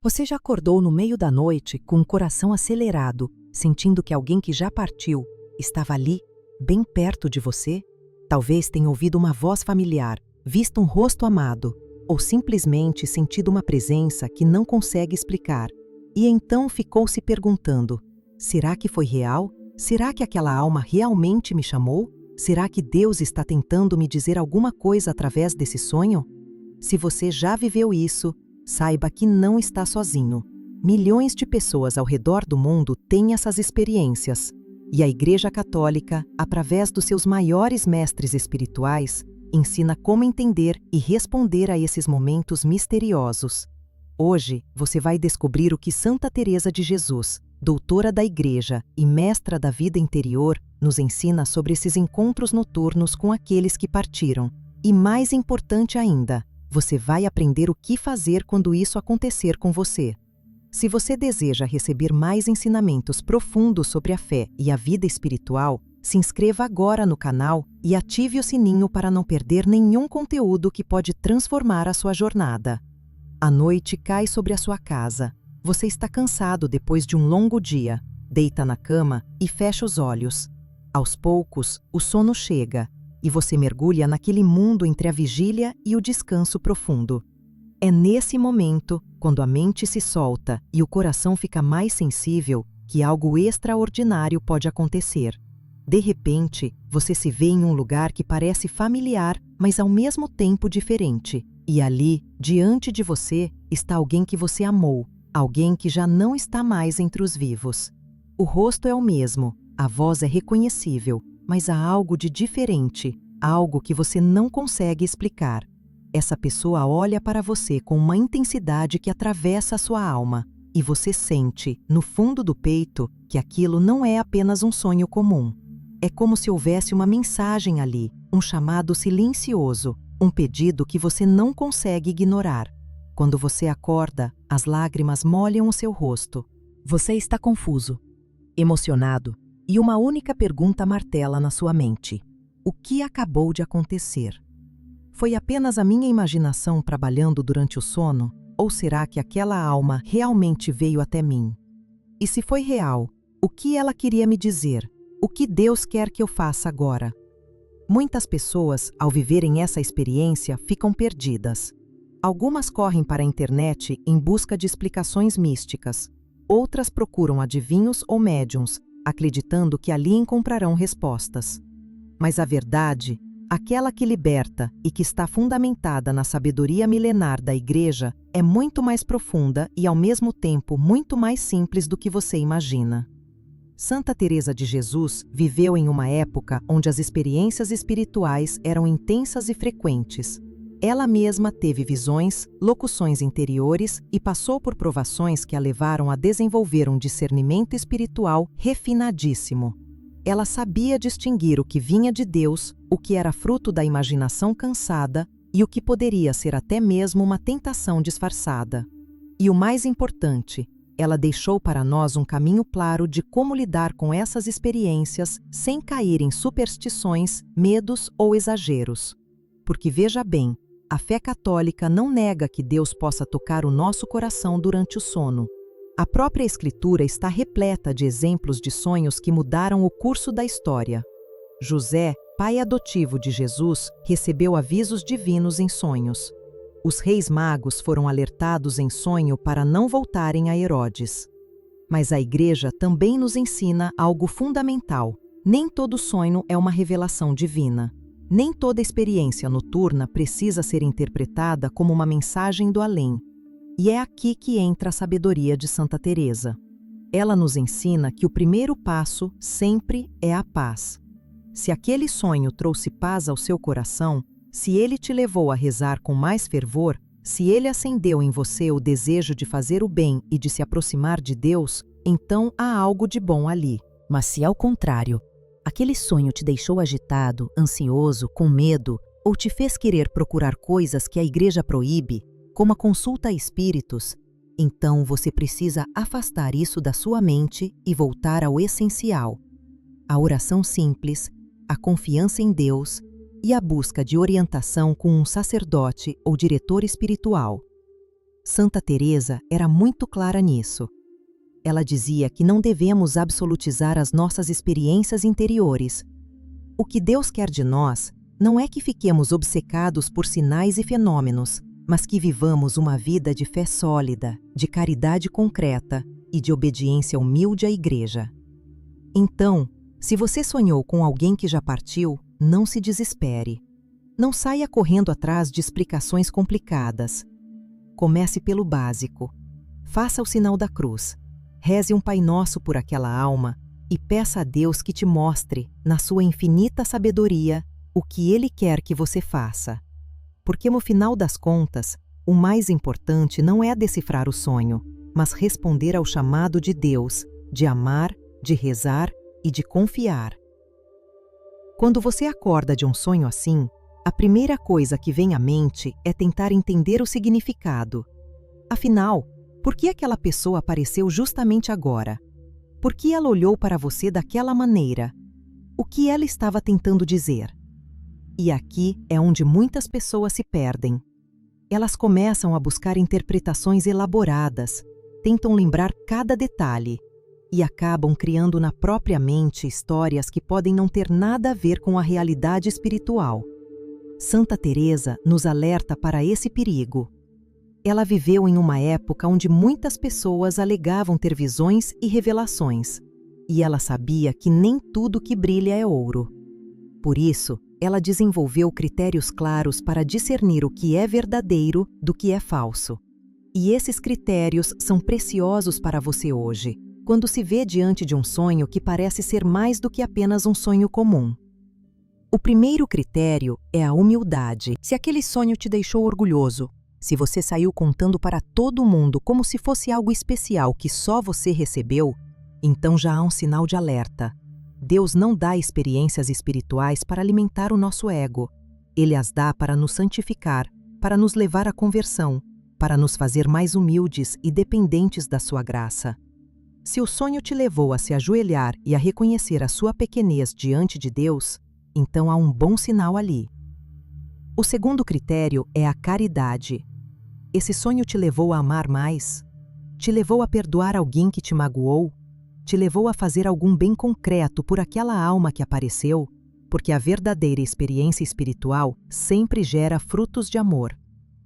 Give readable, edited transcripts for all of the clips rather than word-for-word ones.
Você já acordou no meio da noite com o coração acelerado, sentindo que alguém que já partiu estava ali, bem perto de você? Talvez tenha ouvido uma voz familiar, visto um rosto amado, ou simplesmente sentido uma presença que não consegue explicar. E então ficou se perguntando: será que foi real? Será que aquela alma realmente me chamou? Será que Deus está tentando me dizer alguma coisa através desse sonho? Se você já viveu isso, saiba que não está sozinho. Milhões de pessoas ao redor do mundo têm essas experiências. E a Igreja Católica, através dos seus maiores mestres espirituais, ensina como entender e responder a esses momentos misteriosos. Hoje, você vai descobrir o que Santa Teresa de Jesus, doutora da Igreja e mestra da vida interior, nos ensina sobre esses encontros noturnos com aqueles que partiram. E mais importante ainda, você vai aprender o que fazer quando isso acontecer com você. Se você deseja receber mais ensinamentos profundos sobre a fé e a vida espiritual, se inscreva agora no canal e ative o sininho para não perder nenhum conteúdo que pode transformar a sua jornada. A noite cai sobre a sua casa. Você está cansado depois de um longo dia. Deita na cama e fecha os olhos. Aos poucos, o sono chega e você mergulha naquele mundo entre a vigília e o descanso profundo. É nesse momento, quando a mente se solta e o coração fica mais sensível, que algo extraordinário pode acontecer. De repente, você se vê em um lugar que parece familiar, mas ao mesmo tempo diferente. E ali, diante de você, está alguém que você amou, alguém que já não está mais entre os vivos. O rosto é o mesmo, a voz é reconhecível, mas há algo de diferente, algo que você não consegue explicar. Essa pessoa olha para você com uma intensidade que atravessa a sua alma, e você sente, no fundo do peito, que aquilo não é apenas um sonho comum. É como se houvesse uma mensagem ali, um chamado silencioso, um pedido que você não consegue ignorar. Quando você acorda, as lágrimas molham o seu rosto. Você está confuso, emocionado, e uma única pergunta martela na sua mente: o que acabou de acontecer? Foi apenas a minha imaginação trabalhando durante o sono? Ou será que aquela alma realmente veio até mim? E se foi real, o que ela queria me dizer? O que Deus quer que eu faça agora? Muitas pessoas, ao viverem essa experiência, ficam perdidas. Algumas correm para a internet em busca de explicações místicas. Outras procuram adivinhos ou médiuns, acreditando que ali encontrarão respostas. Mas a verdade, aquela que liberta e que está fundamentada na sabedoria milenar da Igreja, é muito mais profunda e, ao mesmo tempo, muito mais simples do que você imagina. Santa Teresa de Jesus viveu em uma época onde as experiências espirituais eram intensas e frequentes. Ela mesma teve visões, locuções interiores e passou por provações que a levaram a desenvolver um discernimento espiritual refinadíssimo. Ela sabia distinguir o que vinha de Deus, o que era fruto da imaginação cansada e o que poderia ser até mesmo uma tentação disfarçada. E o mais importante, ela deixou para nós um caminho claro de como lidar com essas experiências sem cair em superstições, medos ou exageros. Porque veja bem, a fé católica não nega que Deus possa tocar o nosso coração durante o sono. A própria Escritura está repleta de exemplos de sonhos que mudaram o curso da história. José, pai adotivo de Jesus, recebeu avisos divinos em sonhos. Os reis magos foram alertados em sonho para não voltarem a Herodes. Mas a Igreja também nos ensina algo fundamental. Nem todo sonho é uma revelação divina. Nem toda experiência noturna precisa ser interpretada como uma mensagem do além. E é aqui que entra a sabedoria de Santa Teresa. Ela nos ensina que o primeiro passo sempre é a paz. Se aquele sonho trouxe paz ao seu coração, se ele te levou a rezar com mais fervor, se ele acendeu em você o desejo de fazer o bem e de se aproximar de Deus, então há algo de bom ali. Mas se ao contrário, aquele sonho te deixou agitado, ansioso, com medo, ou te fez querer procurar coisas que a Igreja proíbe, como a consulta a espíritos, então você precisa afastar isso da sua mente e voltar ao essencial: a oração simples, a confiança em Deus e a busca de orientação com um sacerdote ou diretor espiritual. Santa Teresa era muito clara nisso. Ela dizia que não devemos absolutizar as nossas experiências interiores. O que Deus quer de nós não é que fiquemos obcecados por sinais e fenômenos, mas que vivamos uma vida de fé sólida, de caridade concreta e de obediência humilde à Igreja. Então, se você sonhou com alguém que já partiu, não se desespere. Não saia correndo atrás de explicações complicadas. Comece pelo básico. Faça o sinal da cruz. Reze um Pai Nosso por aquela alma e peça a Deus que te mostre, na sua infinita sabedoria, o que Ele quer que você faça. Porque no final das contas, o mais importante não é decifrar o sonho, mas responder ao chamado de Deus, de amar, de rezar e de confiar. Quando você acorda de um sonho assim, a primeira coisa que vem à mente é tentar entender o significado. Afinal, por que aquela pessoa apareceu justamente agora? Por que ela olhou para você daquela maneira? O que ela estava tentando dizer? E aqui é onde muitas pessoas se perdem. Elas começam a buscar interpretações elaboradas, tentam lembrar cada detalhe e acabam criando na própria mente histórias que podem não ter nada a ver com a realidade espiritual. Santa Teresa nos alerta para esse perigo. Ela viveu em uma época onde muitas pessoas alegavam ter visões e revelações, e ela sabia que nem tudo que brilha é ouro. Por isso, ela desenvolveu critérios claros para discernir o que é verdadeiro do que é falso. E esses critérios são preciosos para você hoje, quando se vê diante de um sonho que parece ser mais do que apenas um sonho comum. O primeiro critério é a humildade. Se aquele sonho te deixou orgulhoso, se você saiu contando para todo mundo como se fosse algo especial que só você recebeu, então já há um sinal de alerta. Deus não dá experiências espirituais para alimentar o nosso ego. Ele as dá para nos santificar, para nos levar à conversão, para nos fazer mais humildes e dependentes da sua graça. Se o sonho te levou a se ajoelhar e a reconhecer a sua pequenez diante de Deus, então há um bom sinal ali. O segundo critério é a caridade. Esse sonho te levou a amar mais? Te levou a perdoar alguém que te magoou? Te levou a fazer algum bem concreto por aquela alma que apareceu? Porque a verdadeira experiência espiritual sempre gera frutos de amor.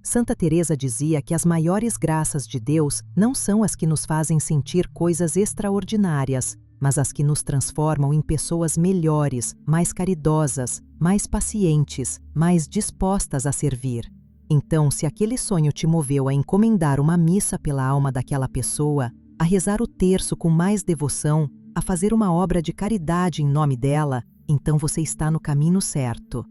Santa Teresa dizia que as maiores graças de Deus não são as que nos fazem sentir coisas extraordinárias, mas as que nos transformam em pessoas melhores, mais caridosas, mais pacientes, mais dispostas a servir. Então, se aquele sonho te moveu a encomendar uma missa pela alma daquela pessoa, a rezar o terço com mais devoção, a fazer uma obra de caridade em nome dela, então você está no caminho certo.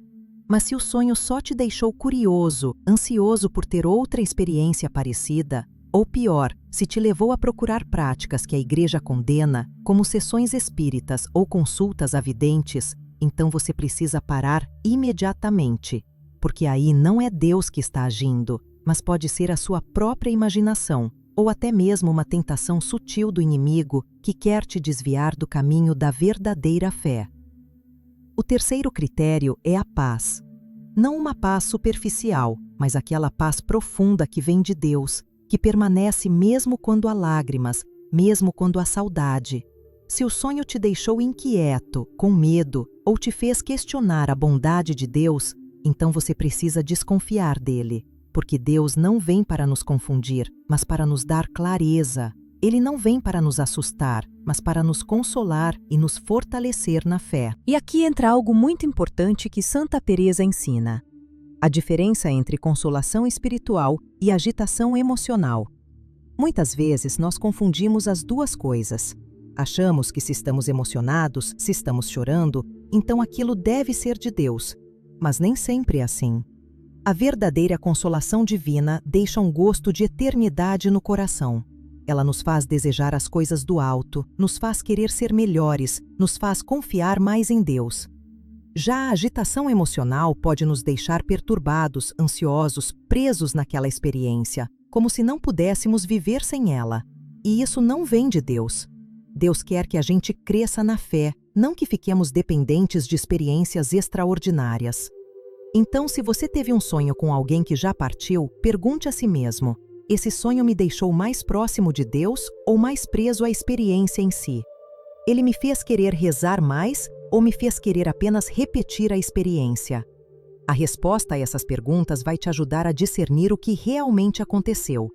Mas se o sonho só te deixou curioso, ansioso por ter outra experiência parecida, ou pior, se te levou a procurar práticas que a Igreja condena, como sessões espíritas ou consultas a videntes, então você precisa parar imediatamente, porque aí não é Deus que está agindo, mas pode ser a sua própria imaginação, ou até mesmo uma tentação sutil do inimigo que quer te desviar do caminho da verdadeira fé. O terceiro critério é a paz. Não uma paz superficial, mas aquela paz profunda que vem de Deus, que permanece mesmo quando há lágrimas, mesmo quando há saudade. Se o sonho te deixou inquieto, com medo, ou te fez questionar a bondade de Deus, então você precisa desconfiar dele, porque Deus não vem para nos confundir, mas para nos dar clareza. Ele não vem para nos assustar, mas para nos consolar e nos fortalecer na fé. E aqui entra algo muito importante que Santa Teresa ensina: a diferença entre consolação espiritual e agitação emocional. Muitas vezes nós confundimos as duas coisas. Achamos que se estamos emocionados, se estamos chorando, então aquilo deve ser de Deus. Mas nem sempre é assim. A verdadeira consolação divina deixa um gosto de eternidade no coração. Ela nos faz desejar as coisas do alto, nos faz querer ser melhores, nos faz confiar mais em Deus. Já a agitação emocional pode nos deixar perturbados, ansiosos, presos naquela experiência, como se não pudéssemos viver sem ela. E isso não vem de Deus. Deus quer que a gente cresça na fé, não que fiquemos dependentes de experiências extraordinárias. Então, se você teve um sonho com alguém que já partiu, pergunte a si mesmo: esse sonho me deixou mais próximo de Deus ou mais preso à experiência em si? Ele me fez querer rezar mais ou me fez querer apenas repetir a experiência? A resposta a essas perguntas vai te ajudar a discernir o que realmente aconteceu.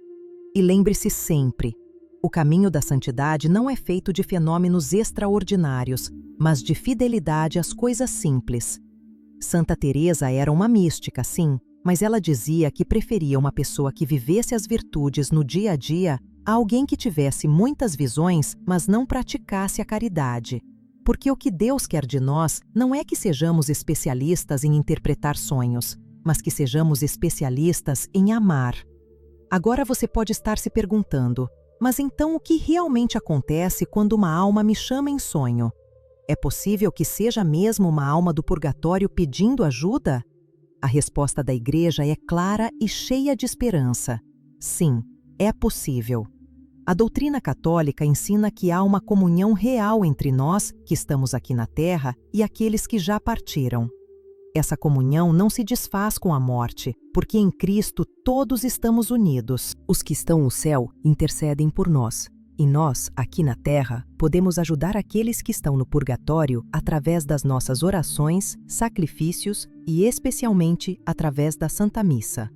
E lembre-se sempre, o caminho da santidade não é feito de fenômenos extraordinários, mas de fidelidade às coisas simples. Santa Teresa era uma mística, sim, mas ela dizia que preferia uma pessoa que vivesse as virtudes no dia a dia a alguém que tivesse muitas visões, mas não praticasse a caridade. Porque o que Deus quer de nós não é que sejamos especialistas em interpretar sonhos, mas que sejamos especialistas em amar. Agora você pode estar se perguntando, mas então o que realmente acontece quando uma alma me chama em sonho? É possível que seja mesmo uma alma do purgatório pedindo ajuda? A resposta da Igreja é clara e cheia de esperança. Sim, é possível. A doutrina católica ensina que há uma comunhão real entre nós, que estamos aqui na Terra, e aqueles que já partiram. Essa comunhão não se desfaz com a morte, porque em Cristo todos estamos unidos. Os que estão no céu intercedem por nós. E nós, aqui na Terra, podemos ajudar aqueles que estão no purgatório através das nossas orações, sacrifícios e, especialmente, através da Santa Missa.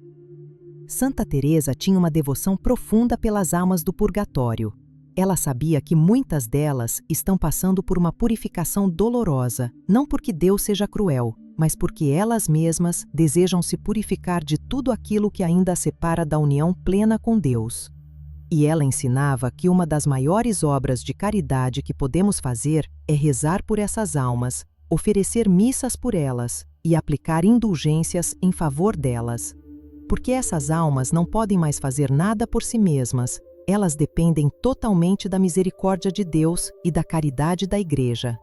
Santa Teresa tinha uma devoção profunda pelas almas do purgatório. Ela sabia que muitas delas estão passando por uma purificação dolorosa, não porque Deus seja cruel, mas porque elas mesmas desejam se purificar de tudo aquilo que ainda as separa da união plena com Deus. E ela ensinava que uma das maiores obras de caridade que podemos fazer é rezar por essas almas, oferecer missas por elas e aplicar indulgências em favor delas. Porque essas almas não podem mais fazer nada por si mesmas, elas dependem totalmente da misericórdia de Deus e da caridade da Igreja.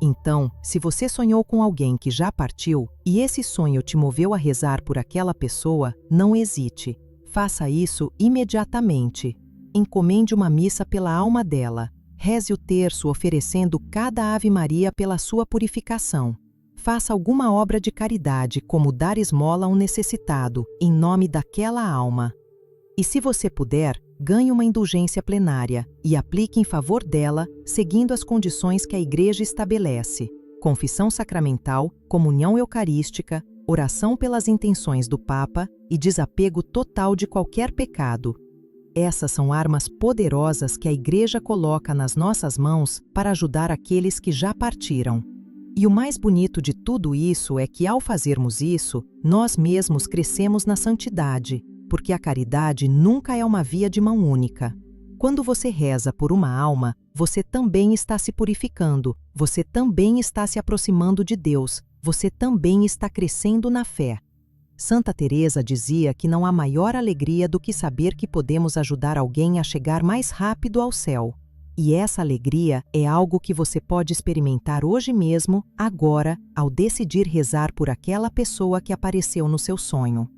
Então, se você sonhou com alguém que já partiu e esse sonho te moveu a rezar por aquela pessoa, não hesite. Faça isso imediatamente. Encomende uma missa pela alma dela. Reze o terço oferecendo cada Ave Maria pela sua purificação. Faça alguma obra de caridade, como dar esmola a um necessitado, em nome daquela alma. E se você puder, ganhe uma indulgência plenária e aplique em favor dela, seguindo as condições que a Igreja estabelece: confissão sacramental, comunhão eucarística, oração pelas intenções do Papa e desapego total de qualquer pecado. Essas são armas poderosas que a Igreja coloca nas nossas mãos para ajudar aqueles que já partiram. E o mais bonito de tudo isso é que, ao fazermos isso, nós mesmos crescemos na santidade, porque a caridade nunca é uma via de mão única. Quando você reza por uma alma, você também está se purificando, você também está se aproximando de Deus, você também está crescendo na fé. Santa Teresa dizia que não há maior alegria do que saber que podemos ajudar alguém a chegar mais rápido ao céu. E essa alegria é algo que você pode experimentar hoje mesmo, agora, ao decidir rezar por aquela pessoa que apareceu no seu sonho.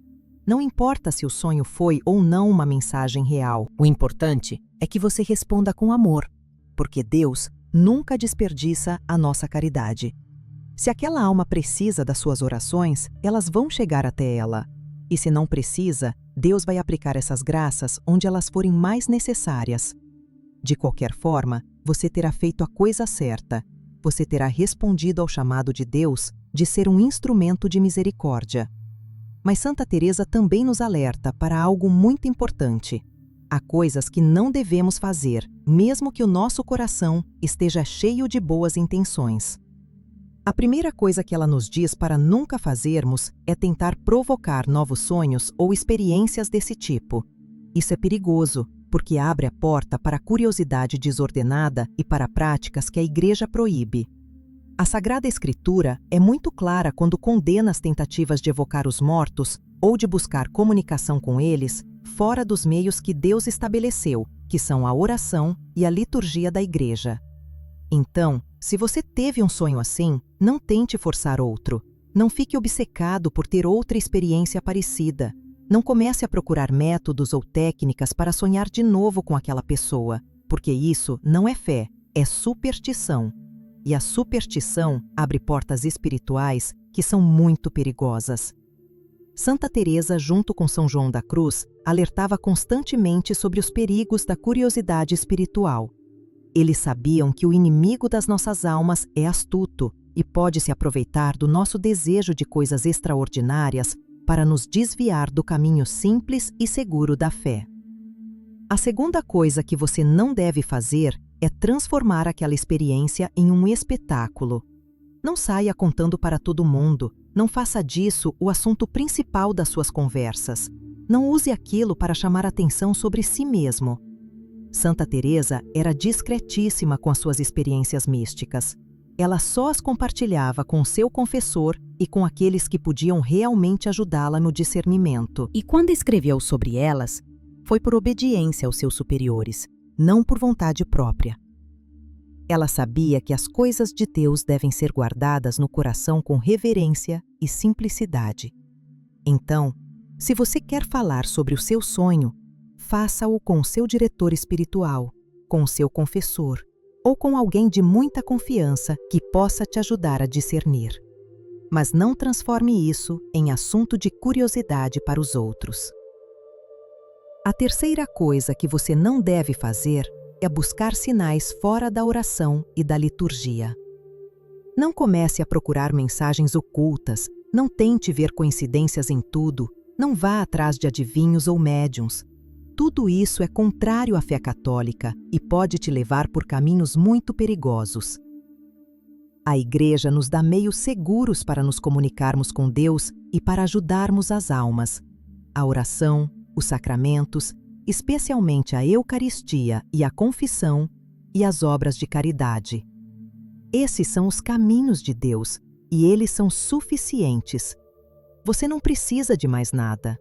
Não importa se o sonho foi ou não uma mensagem real, o importante é que você responda com amor, porque Deus nunca desperdiça a nossa caridade. Se aquela alma precisa das suas orações, elas vão chegar até ela. E se não precisa, Deus vai aplicar essas graças onde elas forem mais necessárias. De qualquer forma, você terá feito a coisa certa. Você terá respondido ao chamado de Deus de ser um instrumento de misericórdia. Mas Santa Teresa também nos alerta para algo muito importante. Há coisas que não devemos fazer, mesmo que o nosso coração esteja cheio de boas intenções. A primeira coisa que ela nos diz para nunca fazermos é tentar provocar novos sonhos ou experiências desse tipo. Isso é perigoso, porque abre a porta para a curiosidade desordenada e para práticas que a Igreja proíbe. A Sagrada Escritura é muito clara quando condena as tentativas de evocar os mortos ou de buscar comunicação com eles fora dos meios que Deus estabeleceu, que são a oração e a liturgia da Igreja. Então, se você teve um sonho assim, não tente forçar outro. Não fique obcecado por ter outra experiência parecida. Não comece a procurar métodos ou técnicas para sonhar de novo com aquela pessoa, porque isso não é fé, é superstição. E a superstição abre portas espirituais que são muito perigosas. Santa Teresa, junto com São João da Cruz, alertava constantemente sobre os perigos da curiosidade espiritual. Eles sabiam que o inimigo das nossas almas é astuto e pode se aproveitar do nosso desejo de coisas extraordinárias para nos desviar do caminho simples e seguro da fé. A segunda coisa que você não deve fazer é transformar aquela experiência em um espetáculo. Não saia contando para todo mundo, não faça disso o assunto principal das suas conversas. Não use aquilo para chamar atenção sobre si mesmo. Santa Teresa era discretíssima com as suas experiências místicas. Ela só as compartilhava com seu confessor e com aqueles que podiam realmente ajudá-la no discernimento. E quando escreveu sobre elas, foi por obediência aos seus superiores, não por vontade própria. Ela sabia que as coisas de Deus devem ser guardadas no coração com reverência e simplicidade. Então, se você quer falar sobre o seu sonho, faça-o com o seu diretor espiritual, com o seu confessor ou com alguém de muita confiança que possa te ajudar a discernir. Mas não transforme isso em assunto de curiosidade para os outros. A terceira coisa que você não deve fazer é buscar sinais fora da oração e da liturgia. Não comece a procurar mensagens ocultas, não tente ver coincidências em tudo, não vá atrás de adivinhos ou médiuns. Tudo isso é contrário à fé católica e pode te levar por caminhos muito perigosos. A Igreja nos dá meios seguros para nos comunicarmos com Deus e para ajudarmos as almas. A oração, os sacramentos, especialmente a Eucaristia e a confissão, e as obras de caridade. Esses são os caminhos de Deus, e eles são suficientes. Você não precisa de mais nada.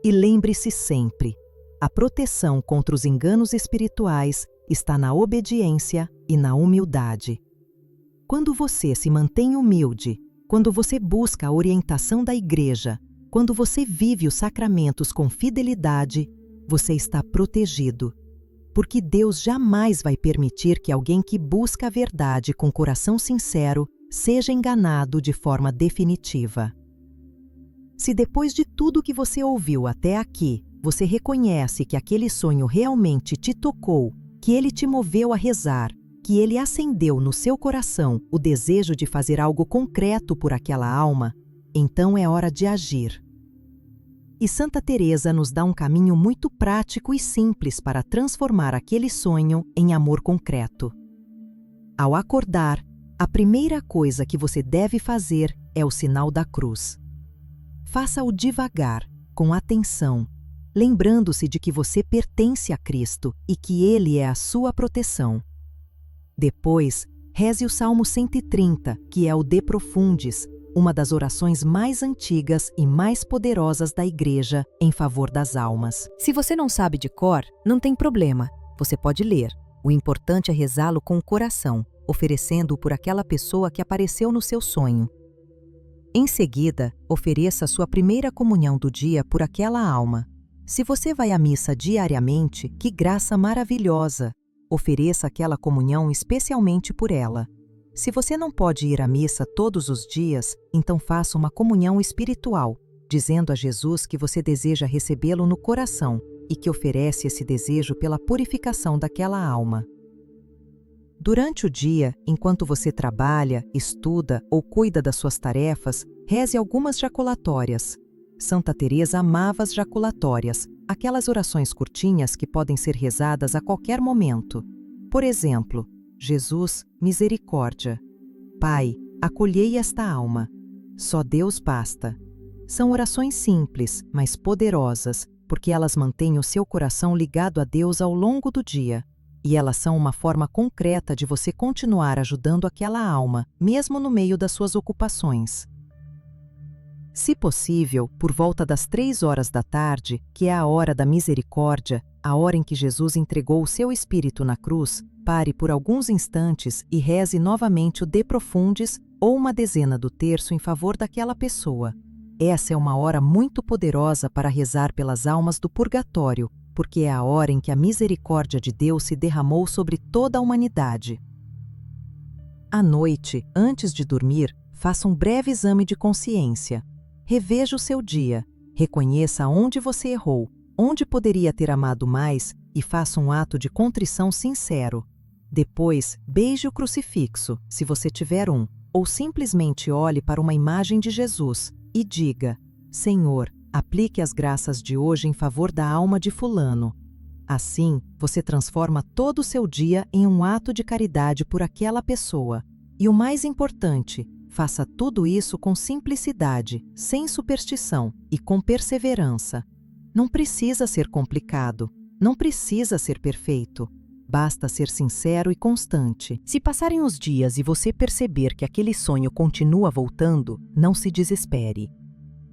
E lembre-se sempre, a proteção contra os enganos espirituais está na obediência e na humildade. Quando você se mantém humilde, quando você busca a orientação da Igreja, quando você vive os sacramentos com fidelidade, você está protegido. Porque Deus jamais vai permitir que alguém que busca a verdade com coração sincero seja enganado de forma definitiva. Se depois de tudo que você ouviu até aqui, você reconhece que aquele sonho realmente te tocou, que ele te moveu a rezar, que ele acendeu no seu coração o desejo de fazer algo concreto por aquela alma, então é hora de agir. E Santa Teresa nos dá um caminho muito prático e simples para transformar aquele sonho em amor concreto. Ao acordar, a primeira coisa que você deve fazer é o sinal da cruz. Faça-o devagar, com atenção, lembrando-se de que você pertence a Cristo e que Ele é a sua proteção. Depois, reze o Salmo 130, que é o De Profundis, uma das orações mais antigas e mais poderosas da Igreja em favor das almas. Se você não sabe de cor, não tem problema, você pode ler. O importante é rezá-lo com o coração, oferecendo-o por aquela pessoa que apareceu no seu sonho. Em seguida, ofereça a sua primeira comunhão do dia por aquela alma. Se você vai à missa diariamente, que graça maravilhosa! Ofereça aquela comunhão especialmente por ela. Se você não pode ir à missa todos os dias, então faça uma comunhão espiritual, dizendo a Jesus que você deseja recebê-lo no coração e que oferece esse desejo pela purificação daquela alma. Durante o dia, enquanto você trabalha, estuda ou cuida das suas tarefas, reze algumas jaculatórias. Santa Teresa amava as jaculatórias, aquelas orações curtinhas que podem ser rezadas a qualquer momento. Por exemplo, Jesus, misericórdia. Pai, acolhei esta alma. Só Deus basta. São orações simples, mas poderosas, porque elas mantêm o seu coração ligado a Deus ao longo do dia. E elas são uma forma concreta de você continuar ajudando aquela alma, mesmo no meio das suas ocupações. Se possível, por volta das 3 da tarde, que é a hora da misericórdia, a hora em que Jesus entregou o seu espírito na cruz, pare por alguns instantes e reze novamente o De Profundis ou uma dezena do terço em favor daquela pessoa. Essa é uma hora muito poderosa para rezar pelas almas do purgatório, porque é a hora em que a misericórdia de Deus se derramou sobre toda a humanidade. À noite, antes de dormir, faça um breve exame de consciência. Reveja o seu dia, reconheça onde você errou, onde poderia ter amado mais e faça um ato de contrição sincero. Depois, beije o crucifixo, se você tiver um, ou simplesmente olhe para uma imagem de Jesus e diga: Senhor, aplique as graças de hoje em favor da alma de fulano. Assim, você transforma todo o seu dia em um ato de caridade por aquela pessoa. E o mais importante, faça tudo isso com simplicidade, sem superstição e com perseverança. Não precisa ser complicado, não precisa ser perfeito. Basta ser sincero e constante. Se passarem os dias e você perceber que aquele sonho continua voltando, não se desespere.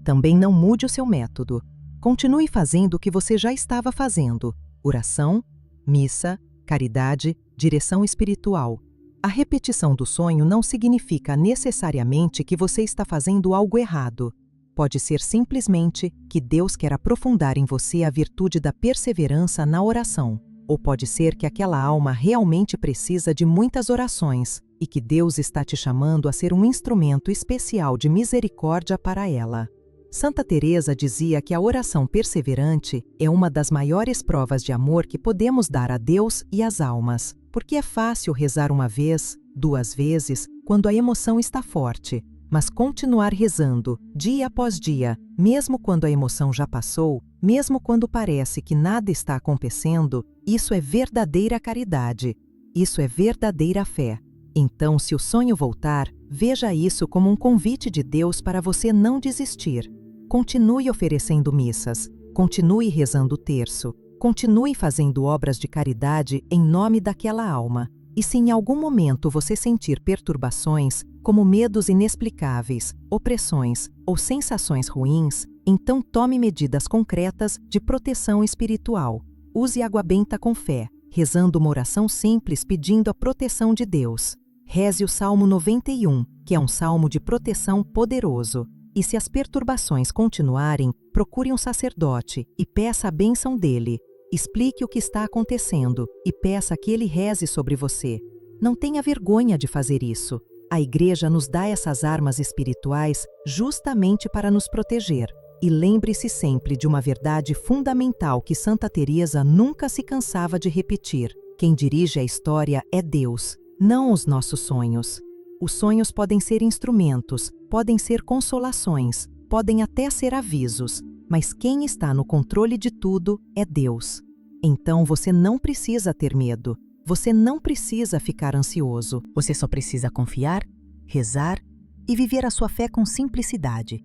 Também não mude o seu método. Continue fazendo o que você já estava fazendo: oração, missa, caridade, direção espiritual. A repetição do sonho não significa necessariamente que você está fazendo algo errado. Pode ser simplesmente que Deus quer aprofundar em você a virtude da perseverança na oração. Ou pode ser que aquela alma realmente precisa de muitas orações e que Deus está te chamando a ser um instrumento especial de misericórdia para ela. Santa Teresa dizia que a oração perseverante é uma das maiores provas de amor que podemos dar a Deus e às almas, porque é fácil rezar uma vez, 2 vezes, quando a emoção está forte, mas continuar rezando, dia após dia, mesmo quando a emoção já passou, mesmo quando parece que nada está acontecendo, isso é verdadeira caridade, isso é verdadeira fé. Então, se o sonho voltar, veja isso como um convite de Deus para você não desistir. Continue oferecendo missas, continue rezando o terço, continue fazendo obras de caridade em nome daquela alma. E se em algum momento você sentir perturbações, como medos inexplicáveis, opressões ou sensações ruins, então tome medidas concretas de proteção espiritual. Use água benta com fé, rezando uma oração simples pedindo a proteção de Deus. Reze o Salmo 91, que é um salmo de proteção poderoso. E se as perturbações continuarem, procure um sacerdote e peça a bênção dele. Explique o que está acontecendo e peça que ele reze sobre você. Não tenha vergonha de fazer isso. A Igreja nos dá essas armas espirituais justamente para nos proteger. E lembre-se sempre de uma verdade fundamental que Santa Teresa nunca se cansava de repetir: quem dirige a história é Deus, não os nossos sonhos. Os sonhos podem ser instrumentos, podem ser consolações, podem até ser avisos, mas quem está no controle de tudo é Deus. Então você não precisa ter medo, você não precisa ficar ansioso. Você só precisa confiar, rezar e viver a sua fé com simplicidade.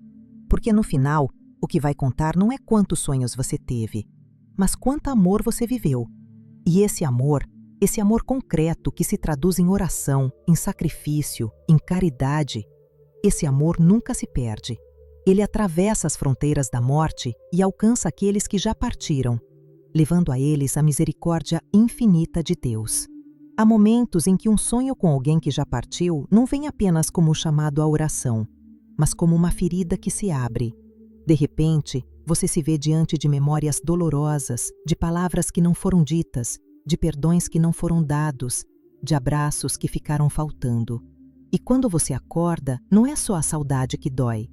Porque no final, o que vai contar não é quantos sonhos você teve, mas quanto amor você viveu. E esse amor concreto que se traduz em oração, em sacrifício, em caridade, esse amor nunca se perde. Ele atravessa as fronteiras da morte e alcança aqueles que já partiram, levando a eles a misericórdia infinita de Deus. Há momentos em que um sonho com alguém que já partiu não vem apenas como chamado à oração, mas como uma ferida que se abre. De repente, você se vê diante de memórias dolorosas, de palavras que não foram ditas, de perdões que não foram dados, de abraços que ficaram faltando. E quando você acorda, não é só a saudade que dói,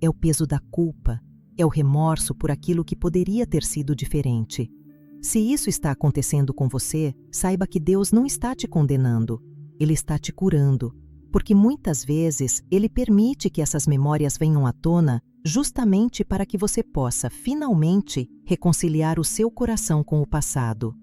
é o peso da culpa, é o remorso por aquilo que poderia ter sido diferente. Se isso está acontecendo com você, saiba que Deus não está te condenando, Ele está te curando, porque muitas vezes Ele permite que essas memórias venham à tona justamente para que você possa, finalmente, reconciliar o seu coração com o passado.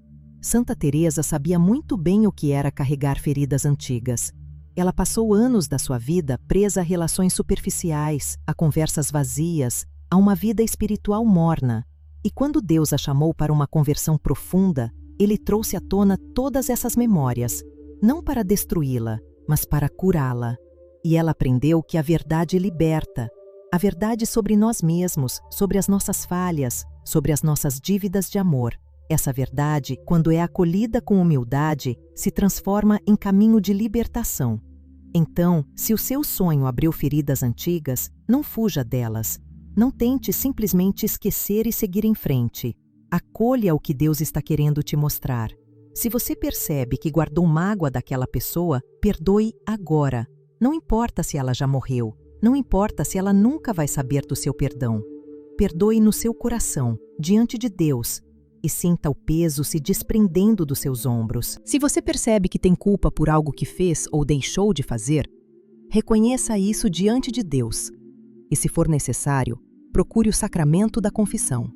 Santa Teresa sabia muito bem o que era carregar feridas antigas. Ela passou anos da sua vida presa a relações superficiais, a conversas vazias, a uma vida espiritual morna. E quando Deus a chamou para uma conversão profunda, Ele trouxe à tona todas essas memórias, não para destruí-la, mas para curá-la. E ela aprendeu que a verdade liberta, a verdade sobre nós mesmos, sobre as nossas falhas, sobre as nossas dívidas de amor. Essa verdade, quando é acolhida com humildade, se transforma em caminho de libertação. Então, se o seu sonho abriu feridas antigas, não fuja delas. Não tente simplesmente esquecer e seguir em frente. Acolha o que Deus está querendo te mostrar. Se você percebe que guardou mágoa daquela pessoa, perdoe agora. Não importa se ela já morreu. Não importa se ela nunca vai saber do seu perdão. Perdoe no seu coração, diante de Deus, e sinta o peso se desprendendo dos seus ombros. Se você percebe que tem culpa por algo que fez ou deixou de fazer, reconheça isso diante de Deus. E, se for necessário, procure o sacramento da confissão.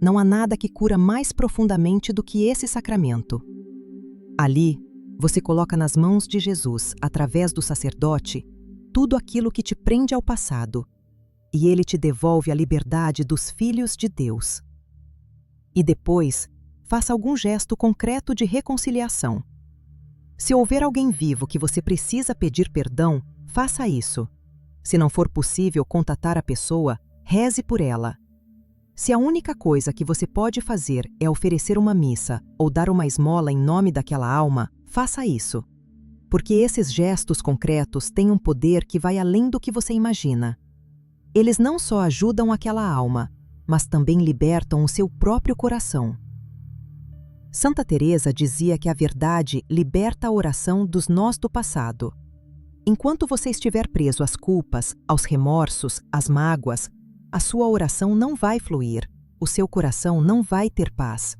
Não há nada que cura mais profundamente do que esse sacramento. Ali, você coloca nas mãos de Jesus, através do sacerdote, tudo aquilo que te prende ao passado, e ele te devolve a liberdade dos filhos de Deus. E depois, faça algum gesto concreto de reconciliação. Se houver alguém vivo que você precisa pedir perdão, faça isso. Se não for possível contatar a pessoa, reze por ela. Se a única coisa que você pode fazer é oferecer uma missa ou dar uma esmola em nome daquela alma, faça isso. Porque esses gestos concretos têm um poder que vai além do que você imagina. Eles não só ajudam aquela alma, mas também libertam o seu próprio coração. Santa Teresa dizia que a verdade liberta a oração dos nós do passado. Enquanto você estiver preso às culpas, aos remorsos, às mágoas, a sua oração não vai fluir, o seu coração não vai ter paz.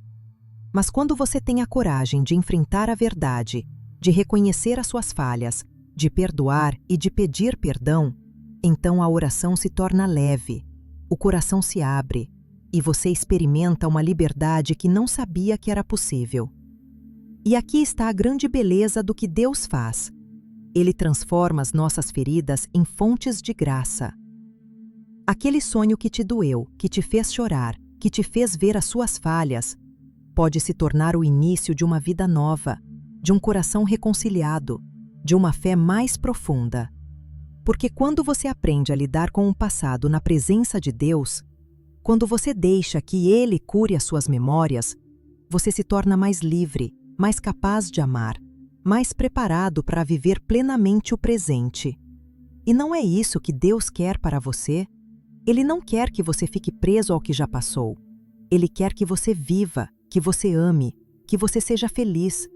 Mas quando você tem a coragem de enfrentar a verdade, de reconhecer as suas falhas, de perdoar e de pedir perdão, então a oração se torna leve, o coração se abre e você experimenta uma liberdade que não sabia que era possível. E aqui está a grande beleza do que Deus faz. Ele transforma as nossas feridas em fontes de graça. Aquele sonho que te doeu, que te fez chorar, que te fez ver as suas falhas, pode se tornar o início de uma vida nova, de um coração reconciliado, de uma fé mais profunda. Porque quando você aprende a lidar com o passado na presença de Deus, quando você deixa que Ele cure as suas memórias, você se torna mais livre, mais capaz de amar, mais preparado para viver plenamente o presente. E não é isso que Deus quer para você? Ele não quer que você fique preso ao que já passou. Ele quer que você viva, que você ame, que você seja feliz,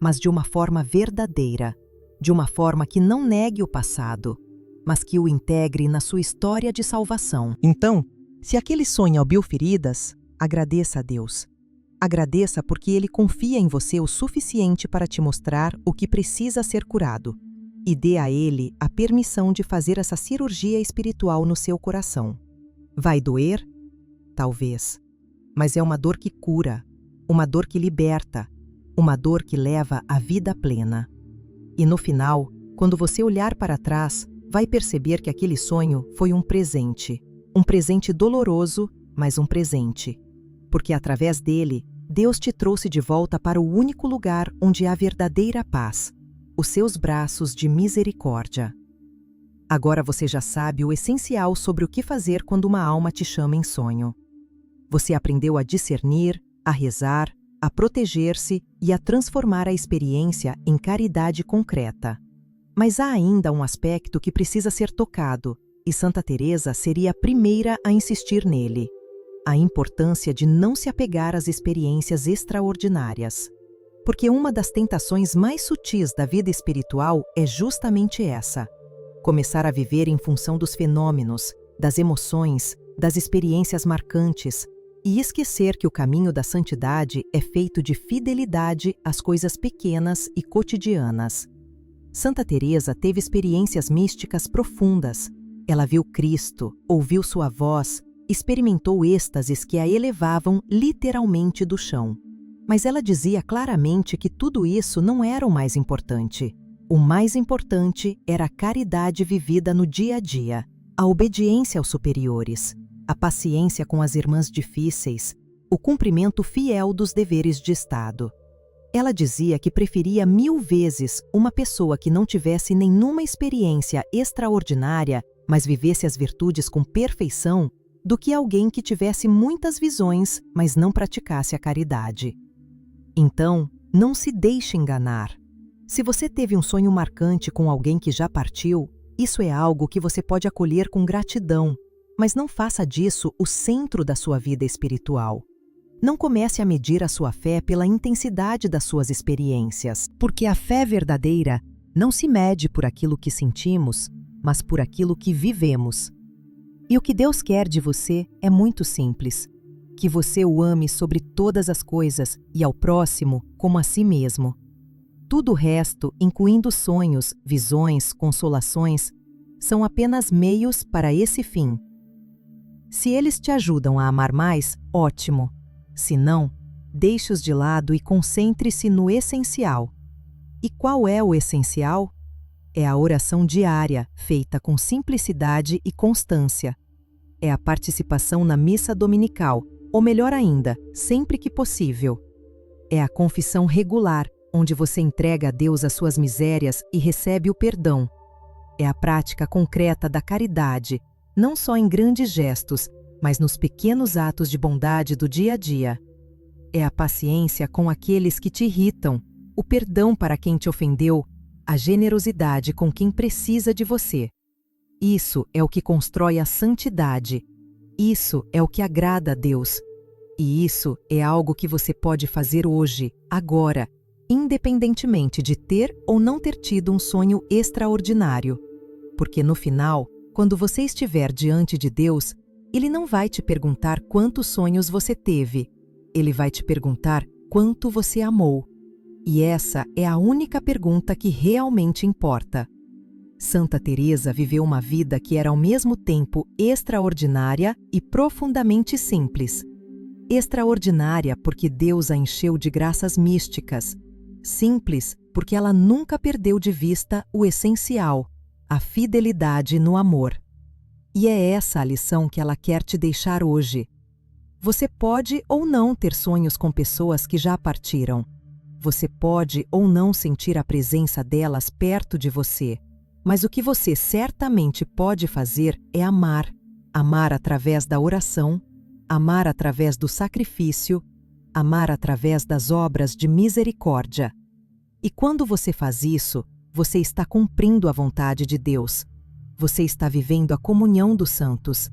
mas de uma forma verdadeira, de uma forma que não negue o passado, mas que o integre na sua história de salvação. Então, se aquele sonho abriu feridas, agradeça a Deus. Agradeça porque Ele confia em você o suficiente para te mostrar o que precisa ser curado. E dê a Ele a permissão de fazer essa cirurgia espiritual no seu coração. Vai doer? Talvez. Mas é uma dor que cura, uma dor que liberta, uma dor que leva à vida plena. E no final, quando você olhar para trás, vai perceber que aquele sonho foi um presente doloroso, mas um presente. Porque através dele, Deus te trouxe de volta para o único lugar onde há verdadeira paz, os seus braços de misericórdia. Agora você já sabe o essencial sobre o que fazer quando uma alma te chama em sonho. Você aprendeu a discernir, a rezar, a proteger-se e a transformar a experiência em caridade concreta. Mas há ainda um aspecto que precisa ser tocado, e Santa Teresa seria a primeira a insistir nele: a importância de não se apegar às experiências extraordinárias. Porque uma das tentações mais sutis da vida espiritual é justamente essa: começar a viver em função dos fenômenos, das emoções, das experiências marcantes, e esquecer que o caminho da santidade é feito de fidelidade às coisas pequenas e cotidianas. Santa Teresa teve experiências místicas profundas. Ela viu Cristo, ouviu sua voz, experimentou êxtases que a elevavam literalmente do chão. Mas ela dizia claramente que tudo isso não era o mais importante. O mais importante era a caridade vivida no dia a dia, a obediência aos superiores, a paciência com as irmãs difíceis, o cumprimento fiel dos deveres de Estado. Ela dizia que preferia 1000 vezes uma pessoa que não tivesse nenhuma experiência extraordinária, mas vivesse as virtudes com perfeição, do que alguém que tivesse muitas visões, mas não praticasse a caridade. Então, não se deixe enganar. Se você teve um sonho marcante com alguém que já partiu, isso é algo que você pode acolher com gratidão, mas não faça disso o centro da sua vida espiritual. Não comece a medir a sua fé pela intensidade das suas experiências, porque a fé verdadeira não se mede por aquilo que sentimos, mas por aquilo que vivemos. E o que Deus quer de você é muito simples: que você o ame sobre todas as coisas e ao próximo como a si mesmo. Tudo o resto, incluindo sonhos, visões, consolações, são apenas meios para esse fim. Se eles te ajudam a amar mais, ótimo. Se não, deixe-os de lado e concentre-se no essencial. E qual é o essencial? É a oração diária, feita com simplicidade e constância. É a participação na missa dominical, ou melhor ainda, sempre que possível. É a confissão regular, onde você entrega a Deus as suas misérias e recebe o perdão. É a prática concreta da caridade, não só em grandes gestos, mas nos pequenos atos de bondade do dia a dia. É a paciência com aqueles que te irritam, o perdão para quem te ofendeu, a generosidade com quem precisa de você. Isso é o que constrói a santidade. Isso é o que agrada a Deus. E isso é algo que você pode fazer hoje, agora, independentemente de ter ou não ter tido um sonho extraordinário. Porque no final, quando você estiver diante de Deus, Ele não vai te perguntar quantos sonhos você teve. Ele vai te perguntar quanto você amou. E essa é a única pergunta que realmente importa. Santa Teresa viveu uma vida que era ao mesmo tempo extraordinária e profundamente simples. Extraordinária porque Deus a encheu de graças místicas. Simples porque ela nunca perdeu de vista o essencial, a fidelidade no amor. E é essa a lição que ela quer te deixar hoje. Você pode ou não ter sonhos com pessoas que já partiram. Você pode ou não sentir a presença delas perto de você. Mas o que você certamente pode fazer é amar. Amar através da oração, amar através do sacrifício, amar através das obras de misericórdia. E quando você faz isso, você está cumprindo a vontade de Deus. Você está vivendo a comunhão dos santos.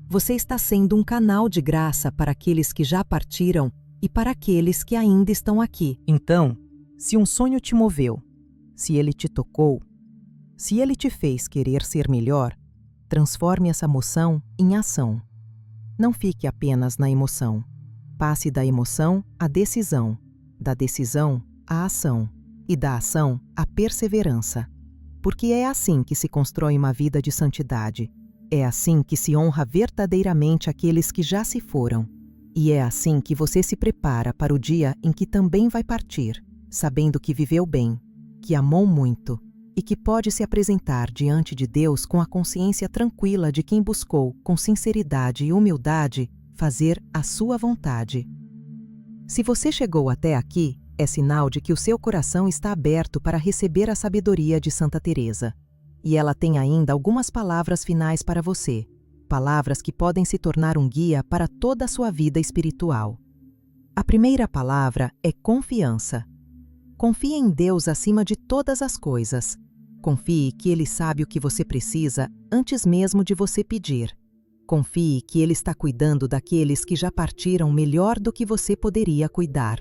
Você está sendo um canal de graça para aqueles que já partiram e para aqueles que ainda estão aqui. Então, se um sonho te moveu, se ele te tocou, se ele te fez querer ser melhor, transforme essa emoção em ação. Não fique apenas na emoção. Passe da emoção à decisão, da decisão à ação e da ação à perseverança. Porque é assim que se constrói uma vida de santidade. É assim que se honra verdadeiramente aqueles que já se foram. E é assim que você se prepara para o dia em que também vai partir, sabendo que viveu bem, que amou muito e que pode se apresentar diante de Deus com a consciência tranquila de quem buscou, com sinceridade e humildade, fazer a sua vontade. Se você chegou até aqui, é sinal de que o seu coração está aberto para receber a sabedoria de Santa Teresa. E ela tem ainda algumas palavras finais para você, palavras que podem se tornar um guia para toda a sua vida espiritual. A primeira palavra é confiança. Confie em Deus acima de todas as coisas. Confie que Ele sabe o que você precisa antes mesmo de você pedir. Confie que Ele está cuidando daqueles que já partiram melhor do que você poderia cuidar.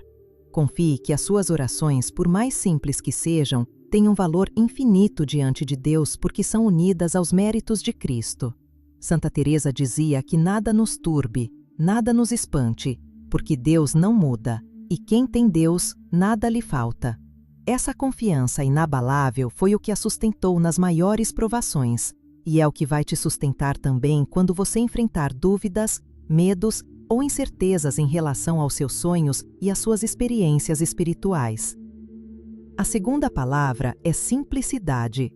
Confie que as suas orações, por mais simples que sejam, têm um valor infinito diante de Deus porque são unidas aos méritos de Cristo. Santa Teresa dizia que nada nos turbe, nada nos espante, porque Deus não muda, e quem tem Deus, nada lhe falta. Essa confiança inabalável foi o que a sustentou nas maiores provações, e é o que vai te sustentar também quando você enfrentar dúvidas, medos ou incertezas em relação aos seus sonhos e às suas experiências espirituais. A segunda palavra é simplicidade.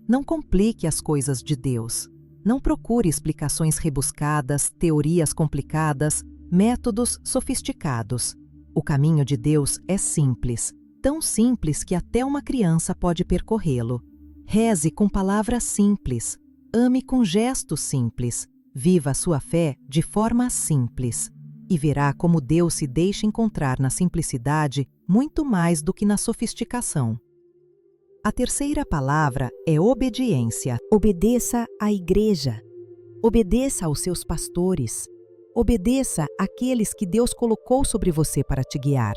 Não complique as coisas de Deus. Não procure explicações rebuscadas, teorias complicadas, métodos sofisticados. O caminho de Deus é simples, tão simples que até uma criança pode percorrê-lo. Reze com palavras simples, ame com gestos simples, viva a sua fé de forma simples, e verá como Deus se deixa encontrar na simplicidade muito mais do que na sofisticação. A terceira palavra é obediência. Obedeça à igreja. Obedeça aos seus pastores. Obedeça àqueles que Deus colocou sobre você para te guiar.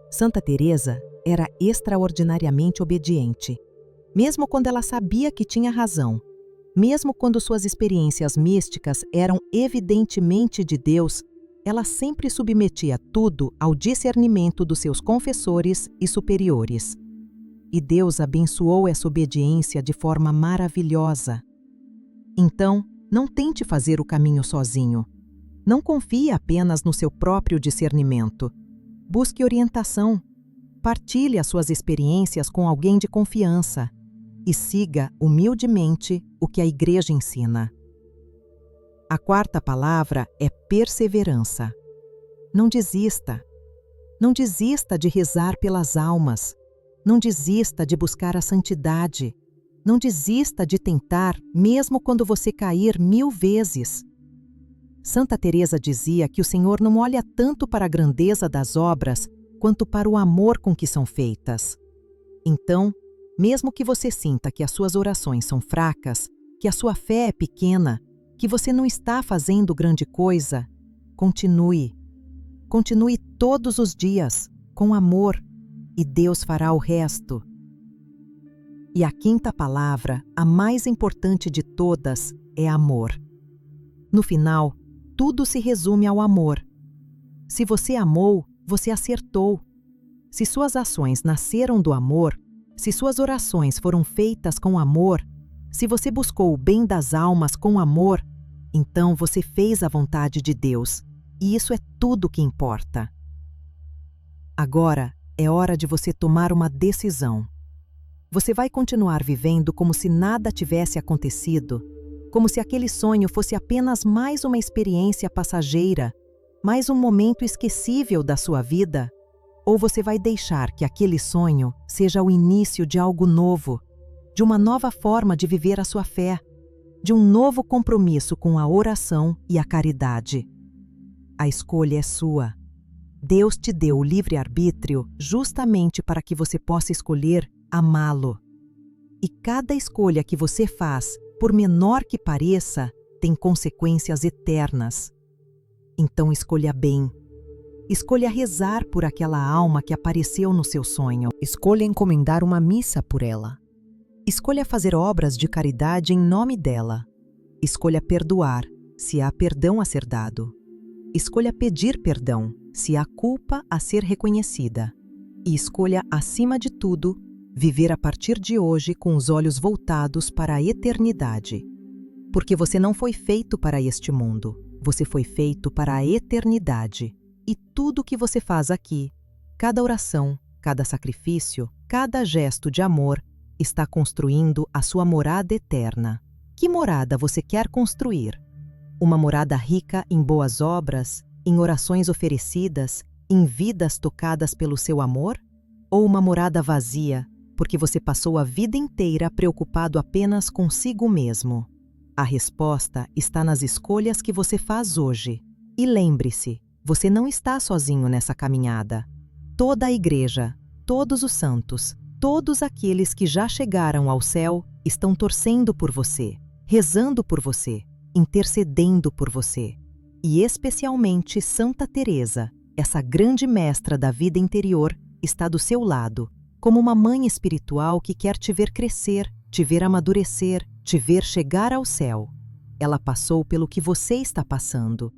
Santa Teresa era extraordinariamente obediente. mesmo quando ela sabia que tinha razão, mesmo quando suas experiências místicas eram evidentemente de Deus, ela sempre submetia tudo ao discernimento dos seus confessores e superiores. E Deus abençoou essa obediência de forma maravilhosa. Então, não tente fazer o caminho sozinho. Não confie apenas no seu próprio discernimento. Busque orientação. Partilhe as suas experiências com alguém de confiança e siga humildemente o que a Igreja ensina. A quarta palavra é perseverança. Não desista. Não desista de rezar pelas almas. Não desista de buscar a santidade. Não desista de tentar, mesmo quando você cair 1000 vezes. Santa Teresa dizia que o Senhor não olha tanto para a grandeza das obras, quanto para o amor com que são feitas. Então, mesmo que você sinta que as suas orações são fracas, que a sua fé é pequena, que você não está fazendo grande coisa, continue. Continue todos os dias, com amor, e Deus fará o resto. E a quinta palavra, a mais importante de todas, é amor. No final, tudo se resume ao amor. Se você amou, você acertou. Se suas ações nasceram do amor, se suas orações foram feitas com amor, se você buscou o bem das almas com amor, então você fez a vontade de Deus, e isso é tudo que importa. Agora é hora de você tomar uma decisão. Você vai continuar vivendo como se nada tivesse acontecido, como se aquele sonho fosse apenas mais uma experiência passageira, mais um momento esquecível da sua vida? Ou você vai deixar que aquele sonho seja o início de algo novo, de uma nova forma de viver a sua fé, de um novo compromisso com a oração e a caridade? A escolha é sua. Deus te deu o livre-arbítrio justamente para que você possa escolher amá-lo. E cada escolha que você faz, por menor que pareça, tem consequências eternas. Então escolha bem. Escolha rezar por aquela alma que apareceu no seu sonho. Escolha encomendar uma missa por ela. Escolha fazer obras de caridade em nome dela. Escolha perdoar, se há perdão a ser dado. Escolha pedir perdão, se há culpa a ser reconhecida. E escolha, acima de tudo, viver a partir de hoje com os olhos voltados para a eternidade. Porque você não foi feito para este mundo, você foi feito para a eternidade. E tudo o que você faz aqui, cada oração, cada sacrifício, cada gesto de amor, está construindo a sua morada eterna. Que morada você quer construir? Uma morada rica em boas obras, em orações oferecidas, em vidas tocadas pelo seu amor? Ou uma morada vazia, porque você passou a vida inteira preocupado apenas consigo mesmo? A resposta está nas escolhas que você faz hoje. E lembre-se, você não está sozinho nessa caminhada. Toda a Igreja, todos os santos, todos aqueles que já chegaram ao céu estão torcendo por você, rezando por você, intercedendo por você. E especialmente Santa Teresa, essa grande mestra da vida interior, está do seu lado, como uma mãe espiritual que quer te ver crescer, te ver amadurecer, te ver chegar ao céu. Ela passou pelo que você está passando